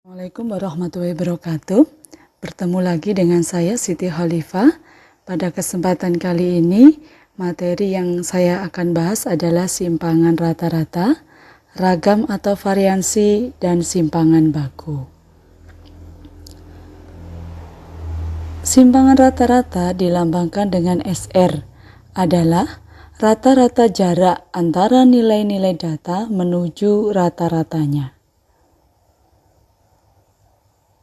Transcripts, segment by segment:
Assalamualaikum warahmatullahi wabarakatuh. Bertemu lagi dengan saya Siti Khalifah. Pada kesempatan kali ini, materi yang saya akan bahas adalah simpangan rata-rata, ragam atau variansi, dan simpangan baku. Simpangan rata-rata dilambangkan dengan SR adalah rata-rata jarak antara nilai-nilai data menuju rata-ratanya.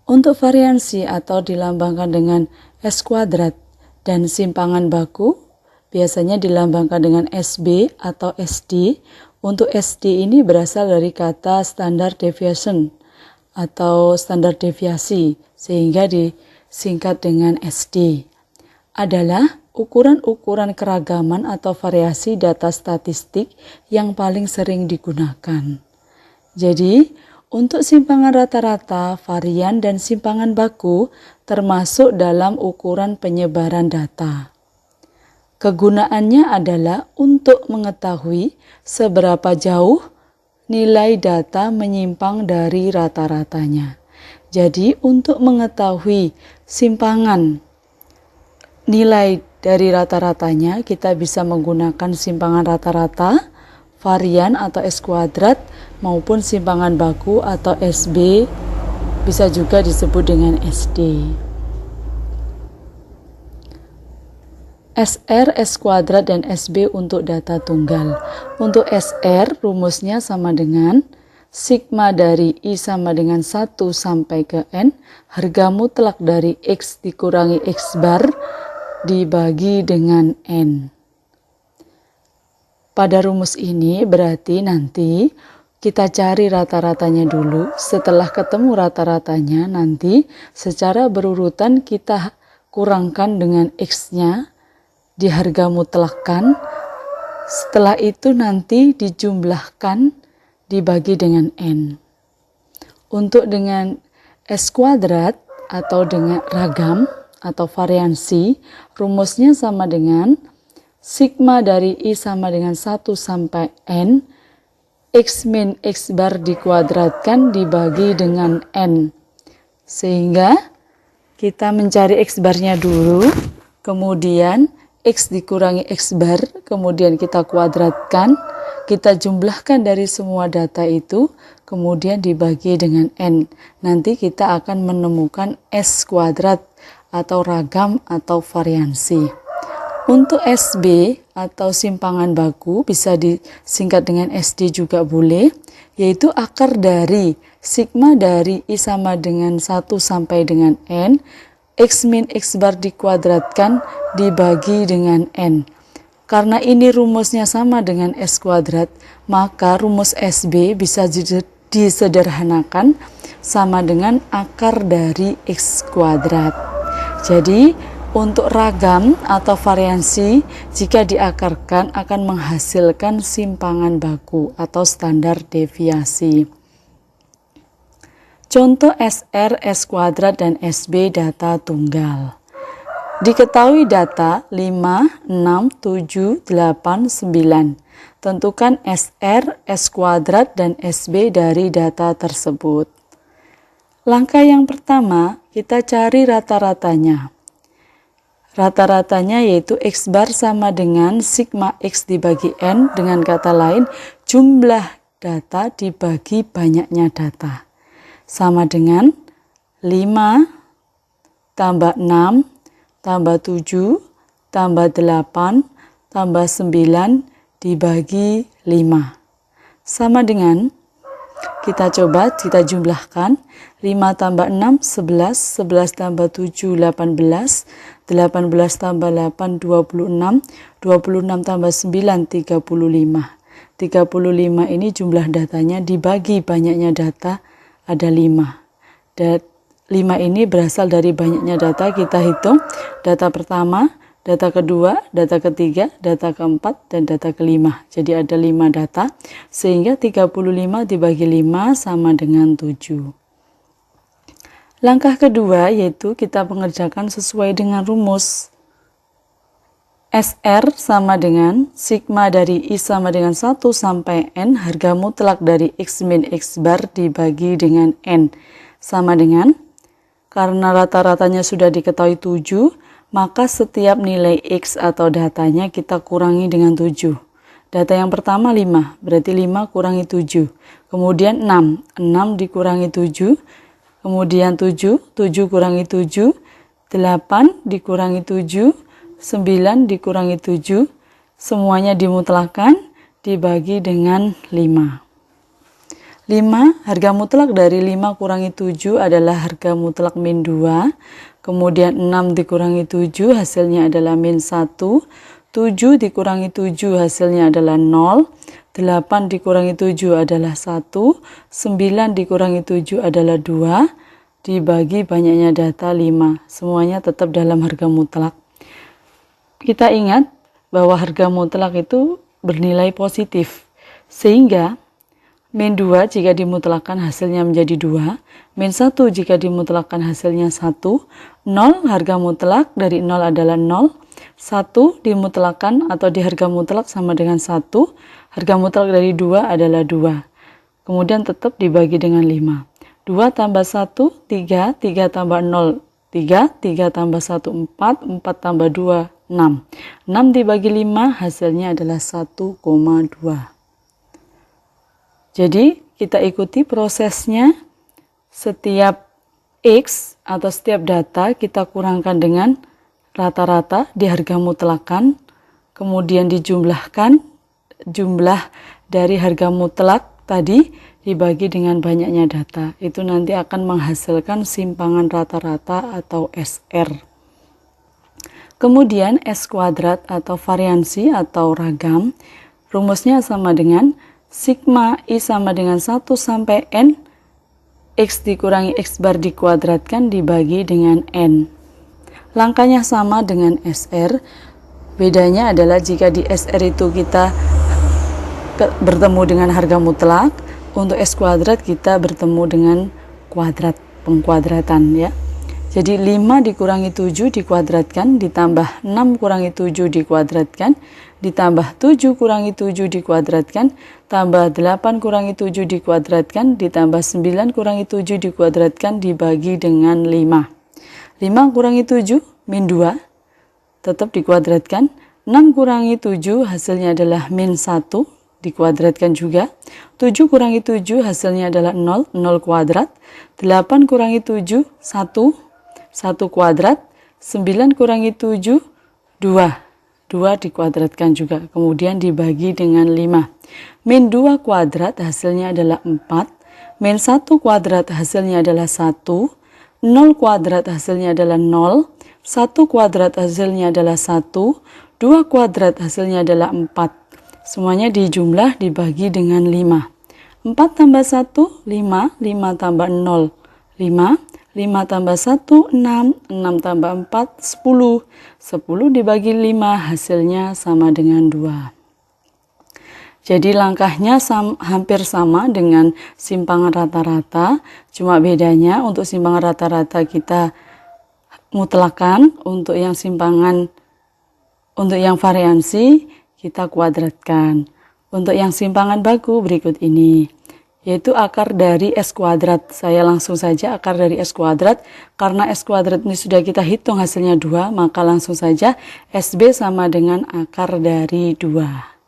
Untuk variansi atau dilambangkan dengan S kuadrat dan simpangan baku biasanya dilambangkan dengan SB atau SD. Untuk SD ini berasal dari kata standard deviation atau standar deviasi sehingga disingkat dengan SD. Adalah ukuran-ukuran keragaman atau variasi data statistik yang paling sering digunakan. Jadi, untuk simpangan rata-rata, varian, dan simpangan baku termasuk dalam ukuran penyebaran data. Kegunaannya adalah untuk mengetahui seberapa jauh nilai data menyimpang dari rata-ratanya. Jadi, untuk mengetahui simpangan nilai dari rata-ratanya, kita bisa menggunakan simpangan rata-rata, varian atau S kuadrat, maupun simpangan baku atau SB, bisa juga disebut dengan SD. SR, S kuadrat, dan SB untuk data tunggal. Untuk SR, rumusnya sama dengan sigma dari I sama dengan 1 sampai ke N, harga mutlak dari X dikurangi X bar dibagi dengan N. Pada rumus ini berarti nanti kita cari rata-ratanya dulu. Setelah ketemu rata-ratanya, nanti secara berurutan kita kurangkan dengan X-nya, di harga mutlakkan. Setelah itu nanti dijumlahkan, dibagi dengan N. Untuk dengan S kuadrat atau dengan ragam atau variansi, rumusnya sama dengan sigma dari I sama dengan 1 sampai N, X min X bar dikuadratkan dibagi dengan N. Sehingga kita mencari X barnya dulu, kemudian X dikurangi X bar, kemudian kita kuadratkan, kita jumlahkan dari semua data itu, kemudian dibagi dengan N. Nanti kita akan menemukan S kuadrat atau ragam atau variansi. Untuk SB atau simpangan baku bisa disingkat dengan SD juga boleh, yaitu akar dari sigma dari I sama dengan 1 sampai dengan N, X min X bar dikuadratkan dibagi dengan N. Karena ini rumusnya sama dengan S kuadrat, maka rumus SB bisa disederhanakan sama dengan akar dari X kuadrat. Jadi, untuk ragam atau variansi, jika diakarkan akan menghasilkan simpangan baku atau standar deviasi. Contoh SR, S kuadrat, dan SB data tunggal. Diketahui data 5, 6, 7, 8, 9. Tentukan SR, S kuadrat, dan SB dari data tersebut. Langkah yang pertama, kita cari rata-ratanya. Rata-ratanya yaitu X bar sama dengan sigma X dibagi N, dengan kata lain jumlah data dibagi banyaknya data. Sama dengan 5 tambah 6 tambah 7 tambah 8 tambah 9 dibagi 5. Sama dengan, kita coba kita jumlahkan, 5 tambah 6, 11, 11 tambah 7, 18, 18 tambah 8, 26, 26 tambah 9, 35. 35 ini jumlah datanya dibagi banyaknya data ada 5. Dan 5 ini berasal dari banyaknya data, kita hitung data pertama, data kedua, data ketiga, data keempat, dan data kelima. Jadi ada 5 data, sehingga 35 dibagi 5 sama dengan 7. Langkah kedua yaitu kita mengerjakan sesuai dengan rumus. SR sama dengan sigma dari I sama dengan 1 sampai N, harga mutlak dari X min X bar dibagi dengan N. sama dengan, karena rata-ratanya sudah diketahui 7, maka setiap nilai X atau datanya kita kurangi dengan 7. Data yang pertama 5, berarti 5 kurangi 7. Kemudian 6, 6 dikurangi 7. Kemudian 7, 7 kurangi 7. 8 dikurangi 7. 9 dikurangi 7. Semuanya dimutlakkan, dibagi dengan 5. 5, harga mutlak dari 5 kurangi 7 adalah harga mutlak min 2. Kemudian 6 dikurangi 7 hasilnya adalah min 1. 7 dikurangi 7 hasilnya adalah 0. 8 dikurangi 7 adalah 1. 9 dikurangi 7 adalah 2. Dibagi banyaknya data 5. Semuanya tetap dalam harga mutlak. Kita ingat bahwa harga mutlak itu bernilai positif. Sehingga min 2 jika dimutlakkan hasilnya menjadi 2. Min 1 jika dimutlakkan hasilnya 1. 0 harga mutlak dari 0 adalah 0. 1 dimutlakkan atau di harga mutlak sama dengan 1. Harga mutlak dari 2 adalah 2. Kemudian tetap dibagi dengan 5. 2 tambah 1, 3. 3 tambah 0, 3. 3 tambah 1, 4. 4 tambah 2, 6. 6 dibagi 5 hasilnya adalah 1,2. Jadi kita ikuti prosesnya. Setiap X atau setiap data kita kurangkan dengan rata-rata di harga mutlakan, kemudian dijumlahkan, jumlah dari harga mutlak tadi dibagi dengan banyaknya data. Itu nanti akan menghasilkan simpangan rata-rata atau SR. Kemudian S kuadrat atau variansi atau ragam, rumusnya sama dengan sigma I sama dengan 1 sampai N, X dikurangi X bar dikuadratkan dibagi dengan N. Langkahnya sama dengan SR, bedanya adalah jika di SR itu kita bertemu dengan harga mutlak, untuk S kuadrat kita bertemu dengan kuadrat, pengkuadratan ya. Jadi 5 dikurangi 7 dikuadratkan, ditambah 6 kurangi 7 dikuadratkan, ditambah 7 kurangi 7 dikuadratkan, tambah 8 kurangi 7 dikuadratkan, ditambah 9 kurangi 7 dikuadratkan, dibagi dengan 5. 5 kurangi 7, min 2, tetap dikuadratkan. 6 kurangi 7 hasilnya adalah min 1, dikuadratkan juga. 7 kurangi 7 hasilnya adalah 0, 0 kuadrat. 8 kurangi 7, 1, 1 kuadrat. 9 kurangi 7, 2, 2 dikuadratkan juga. Kemudian dibagi dengan 5. Min 2 kuadrat hasilnya adalah 4. Min 1 kuadrat hasilnya adalah 1. 0 kuadrat hasilnya adalah 0. 1 kuadrat hasilnya adalah 1. 2 kuadrat hasilnya adalah 4. Semuanya dijumlah dibagi dengan 5. 4 tambah 1, 5. 5 tambah 0, 5. 5 tambah 1, 6. 6 tambah 4, 10. 10 dibagi 5 hasilnya sama dengan 2. Jadi langkahnya hampir sama dengan simpangan rata-rata, cuma bedanya untuk simpangan rata-rata kita mutlakan, untuk yang simpangan, untuk yang variansi kita kuadratkan. Untuk yang simpangan baku berikut ini, yaitu akar dari S kuadrat. Saya langsung saja akar dari S kuadrat, karena S kuadrat ini sudah kita hitung hasilnya 2, maka langsung saja SB sama dengan akar dari 2.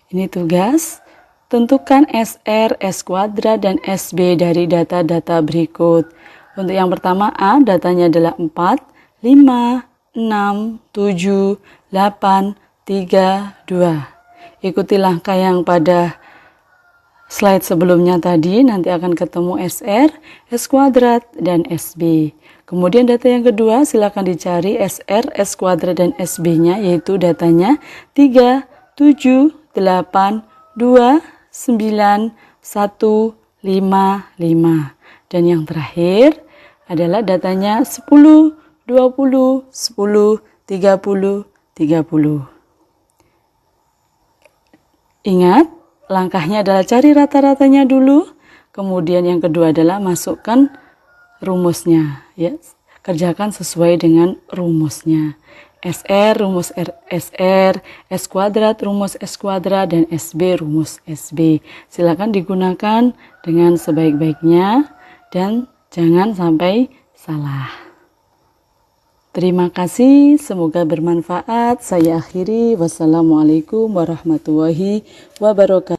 Ini tugas, tentukan SR, S kuadrat, dan SB dari data-data berikut. Untuk yang pertama A, datanya adalah 4, 5, 6, 7, 8, 3, 2. Ikuti langkah yang pada slide sebelumnya tadi, nanti akan ketemu SR, S kuadrat, dan SB. Kemudian data yang kedua, silakan dicari SR, S kuadrat, dan SB-nya, yaitu datanya 3, 7, 8, 2, 9, 1, 5, 5. Dan yang terakhir adalah datanya 10, 20, 10, 30, 30. Ingat, langkahnya adalah cari rata-ratanya dulu, kemudian yang kedua adalah masukkan rumusnya, ya. Kerjakan sesuai dengan rumusnya. SR, rumus SR, S kuadrat, rumus S kuadrat, dan SB, rumus SB. Silakan digunakan dengan sebaik-baiknya dan jangan sampai salah. Terima kasih, semoga bermanfaat. Saya akhiri. Wassalamualaikum warahmatullahi wabarakatuh.